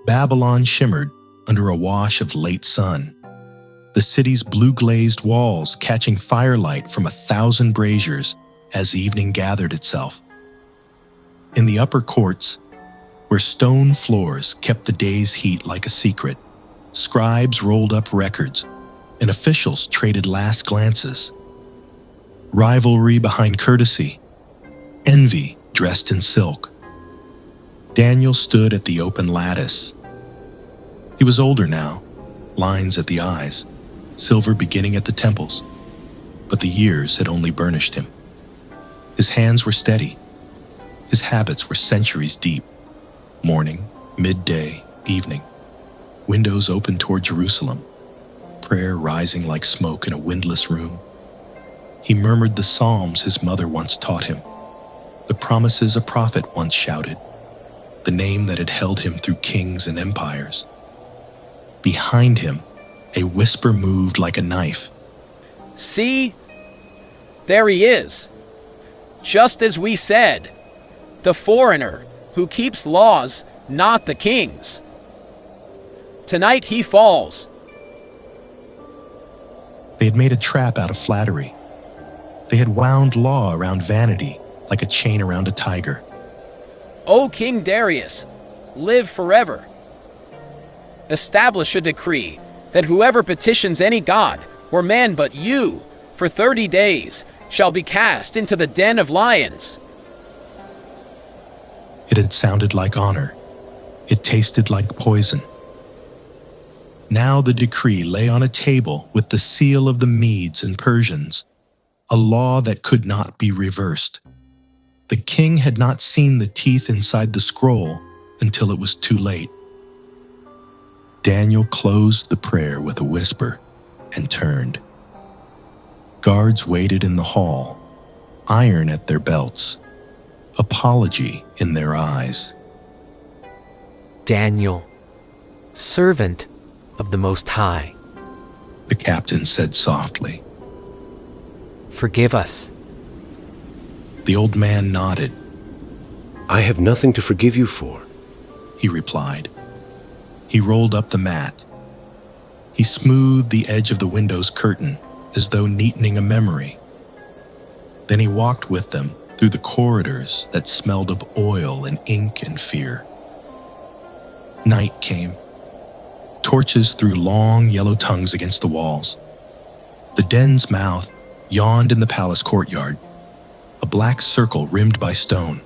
Babylon shimmered under a wash of late sun, the city's blue-glazed walls catching firelight from 1,000 braziers as evening gathered itself. In the upper courts, where stone floors kept the day's heat like a secret, scribes rolled up records and officials traded last glances. Rivalry behind courtesy, envy dressed in silk. Daniel stood at the open lattice. He was older now, lines at the eyes, silver beginning at the temples, but the years had only burnished him. His hands were steady. His habits were centuries deep. Morning, midday, evening. Windows open toward Jerusalem. Prayer rising like smoke in a windless room. He murmured the psalms his mother once taught him, the promises a prophet once shouted, the name that had held him through kings and empires. Behind him, a whisper moved like a knife. See? There he is. Just as we said. The foreigner who keeps laws, not the king's. Tonight he falls. They had made a trap out of flattery. They had wound law around vanity like a chain around a tiger. O King Darius, live forever. Establish a decree that whoever petitions any god or man but you for 30 days shall be cast into the den of lions. It had sounded like honor. It tasted like poison. Now the decree lay on a table with the seal of the Medes and Persians, a law that could not be reversed. The king had not seen the teeth inside the scroll until it was too late. Daniel closed the prayer with a whisper and turned. Guards waited in the hall, iron at their belts, apology in their eyes. Daniel, servant of the Most High, the captain said softly. Forgive us. The old man nodded. I have nothing to forgive you for, he replied. He rolled up the mat. He smoothed the edge of the window's curtain as though neatening a memory. Then he walked with them through the corridors that smelled of oil and ink and fear. Night came. Torches threw long yellow tongues against the walls. The den's mouth yawned in the palace courtyard, a black circle rimmed by stone,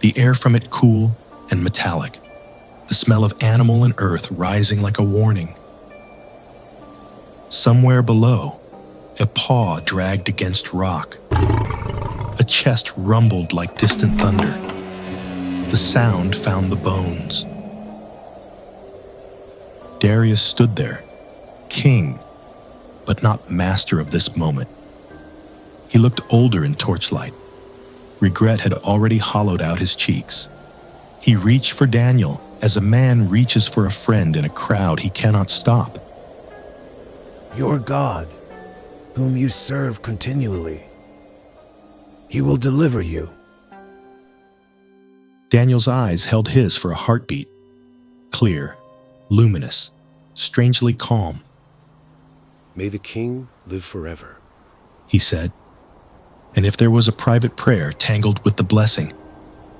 the air from it cool and metallic, the smell of animal and earth rising like a warning. Somewhere below, a paw dragged against rock. A chest rumbled like distant thunder. The sound found the bones. Darius stood there, king, but not master of this moment. He looked older in torchlight. Regret had already hollowed out his cheeks. He reached for Daniel as a man reaches for a friend in a crowd he cannot stop. Your God, whom you serve continually, he will deliver you. Daniel's eyes held his for a heartbeat, clear, luminous, strangely calm. May the king live forever, he said. And if there was a private prayer tangled with the blessing,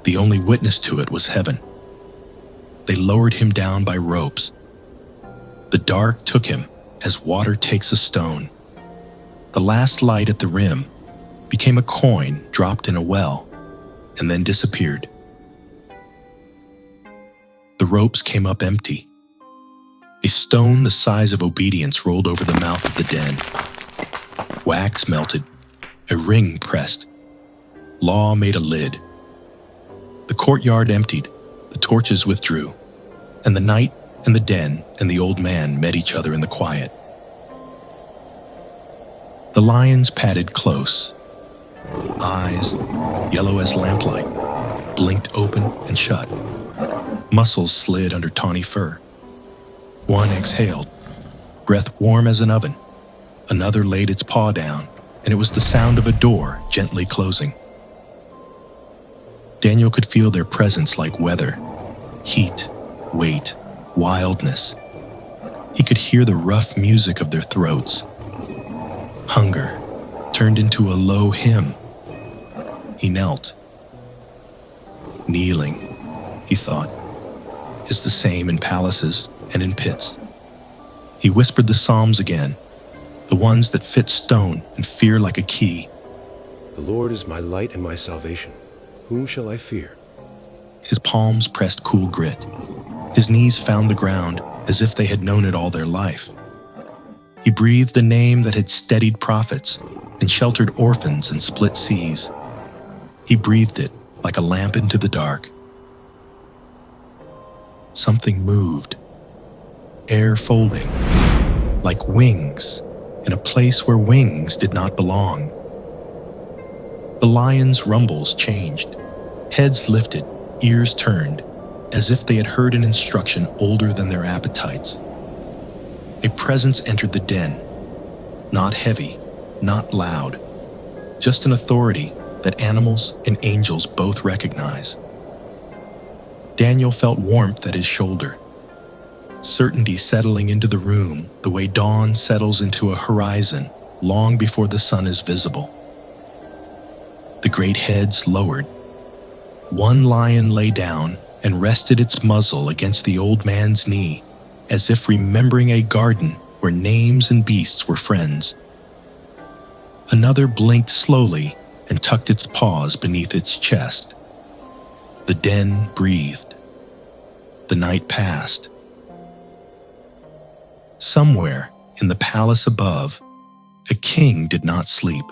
the only witness to it was heaven. They lowered him down by ropes. The dark took him as water takes a stone. The last light at the rim became a coin dropped in a well and then disappeared. The ropes came up empty. A stone the size of obedience rolled over the mouth of the den. Wax melted. A ring pressed. Law made a lid. The courtyard emptied. The torches withdrew. And the night and the den and the old man met each other in the quiet. The lions padded close. Eyes, yellow as lamplight, blinked open and shut. Muscles slid under tawny fur. One exhaled, breath warm as an oven. Another laid its paw down, and it was the sound of a door gently closing. Daniel could feel their presence like weather, heat, weight, wildness. He could hear the rough music of their throats. Hunger turned into a low hymn. He knelt. Kneeling, he thought, is the same in palaces and in pits. He whispered the Psalms again, the ones that fit stone and fear like a key. The Lord is my light and my salvation. Whom shall I fear? His palms pressed cool grit. His knees found the ground as if they had known it all their life. He breathed a name that had steadied prophets and sheltered orphans and split seas. He breathed it like a lamp into the dark. Something moved, air folding, like wings in a place where wings did not belong. The lion's rumbles changed, heads lifted, ears turned, as if they had heard an instruction older than their appetites. A presence entered the den, not heavy, not loud, just an authority that animals and angels both recognize. Daniel felt warmth at his shoulder, certainty settling into the room the way dawn settles into a horizon long before the sun is visible. The great heads lowered. One lion lay down and rested its muzzle against the old man's knee, as if remembering a garden where names and beasts were friends. Another blinked slowly and tucked its paws beneath its chest. The den breathed. The night passed. Somewhere in the palace above, a king did not sleep.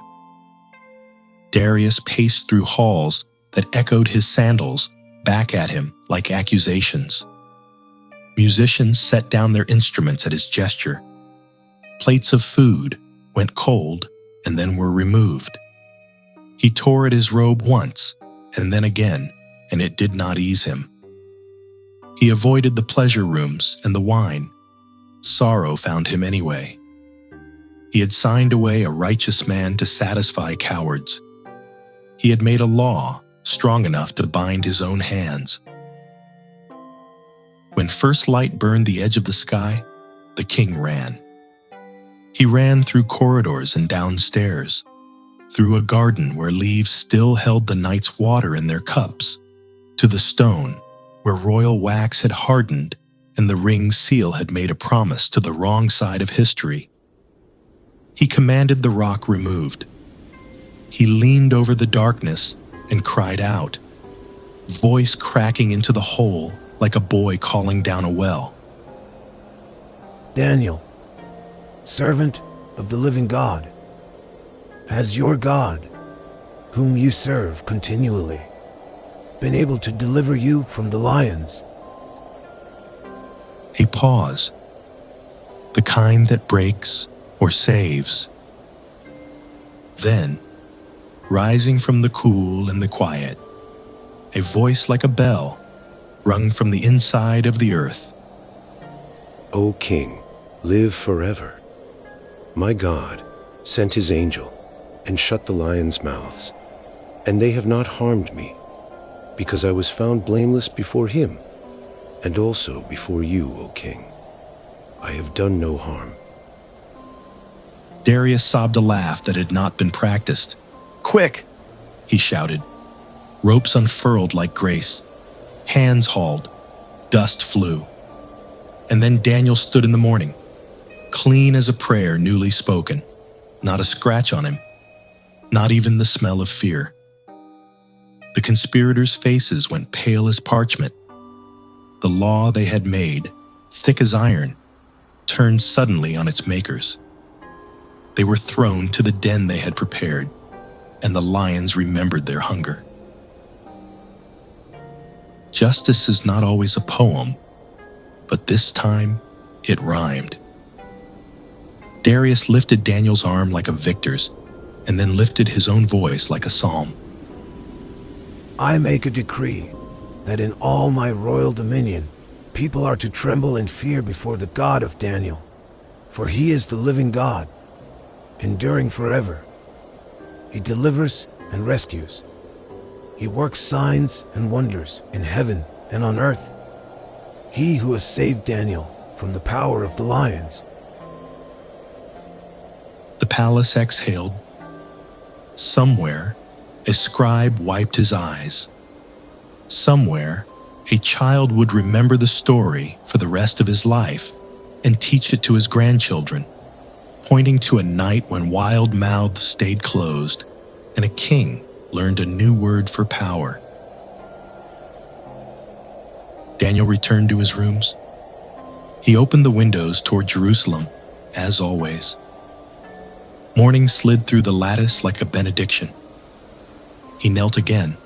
Darius paced through halls that echoed his sandals back at him like accusations. Musicians set down their instruments at his gesture. Plates of food went cold and then were removed. He tore at his robe once and then again, and it did not ease him. He avoided the pleasure rooms and the wine. Sorrow found him anyway. He had signed away a righteous man to satisfy cowards. He had made a law strong enough to bind his own hands. When first light burned the edge of the sky, the king ran. He ran through corridors and downstairs, through a garden where leaves still held the night's water in their cups, to the stone where royal wax had hardened and the ring's seal had made a promise to the wrong side of history. He commanded the rock removed. He leaned over the darkness and cried out, voice cracking into the hole like a boy calling down a well. Daniel, servant of the living God, has your God, whom you serve continually, been able to deliver you from the lions? A pause, the kind that breaks or saves. Then, rising from the cool and the quiet, a voice like a bell rung from the inside of the earth. O King, live forever. My God sent his angel and shut the lions' mouths, and they have not harmed me, because I was found blameless before him, and also before you, O King. I have done no harm. Darius sobbed a laugh that had not been practiced. Quick, he shouted. Ropes unfurled like grace. Hands hauled. Dust flew. And then Daniel stood in the morning, clean as a prayer newly spoken. Not a scratch on him. Not even the smell of fear. The conspirators' faces went pale as parchment. The law they had made, thick as iron, turned suddenly on its makers. They were thrown to the den they had prepared, and the lions remembered their hunger. Justice is not always a poem, but this time it rhymed. Darius lifted Daniel's arm like a victor's, and then lifted his own voice like a psalm. I make a decree that in all my royal dominion, people are to tremble and fear before the God of Daniel, for he is the living God, enduring forever. He delivers and rescues. He works signs and wonders in heaven and on earth. he who has saved Daniel from the power of the lions. The palace exhaled. Somewhere, a scribe wiped his eyes. Somewhere, a child would remember the story for the rest of his life and teach it to his grandchildren, pointing to a night when wild mouths stayed closed and a king learned a new word for power. Daniel returned to his rooms. He opened the windows toward Jerusalem, as always. Morning slid through the lattice like a benediction. He knelt again,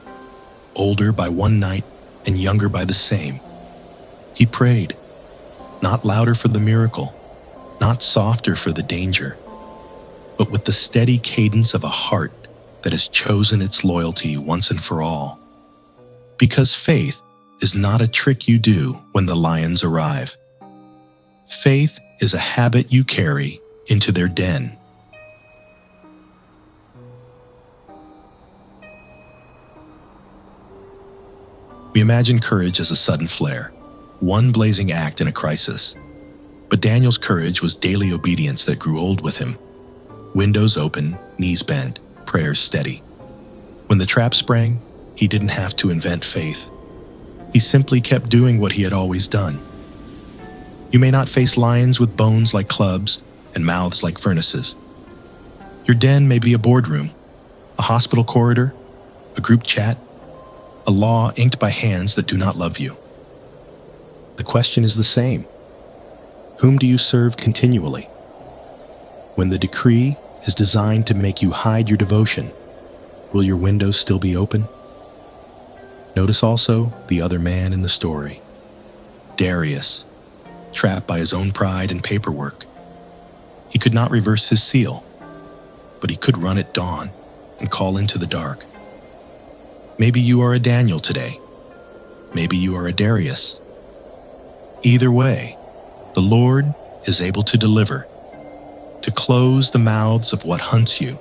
older by one night and younger by the same. He prayed, not louder for the miracle, not softer for the danger, but with the steady cadence of a heart that has chosen its loyalty once and for all. Because faith is not a trick you do when the lions arrive. Faith is a habit you carry into their den. We imagine courage as a sudden flare, one blazing act in a crisis. But Daniel's courage was daily obedience that grew old with him. Windows open, knees bent, prayers steady. When the trap sprang, he didn't have to invent faith. He simply kept doing what he had always done. You may not face lions with bones like clubs and mouths like furnaces. Your den may be a boardroom, a hospital corridor, a group chat, a law inked by hands that do not love you. The question is the same. Whom do you serve continually? When the decree is designed to make you hide your devotion, will your windows still be open? Notice also the other man in the story, Darius, trapped by his own pride and paperwork. He could not reverse his seal, but he could run at dawn and call into the dark. Maybe you are a Daniel today. Maybe you are a Darius. Either way, the Lord is able to deliver, to close the mouths of what hunts you,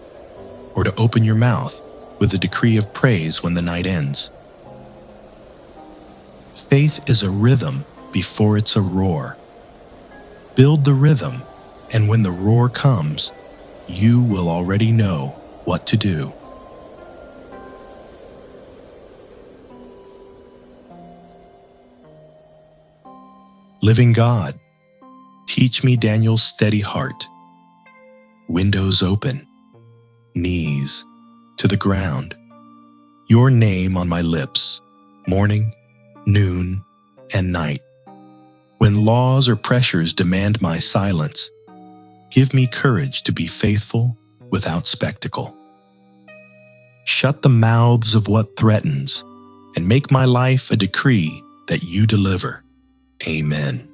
or to open your mouth with a decree of praise when the night ends. Faith is a rhythm before it's a roar. Build the rhythm, and when the roar comes, you will already know what to do. Living God, teach me Daniel's steady heart. Windows open, knees to the ground. Your name on my lips, morning, noon, and night. When laws or pressures demand my silence, give me courage to be faithful without spectacle. Shut the mouths of what threatens, and make my life a decree that you deliver. Amen.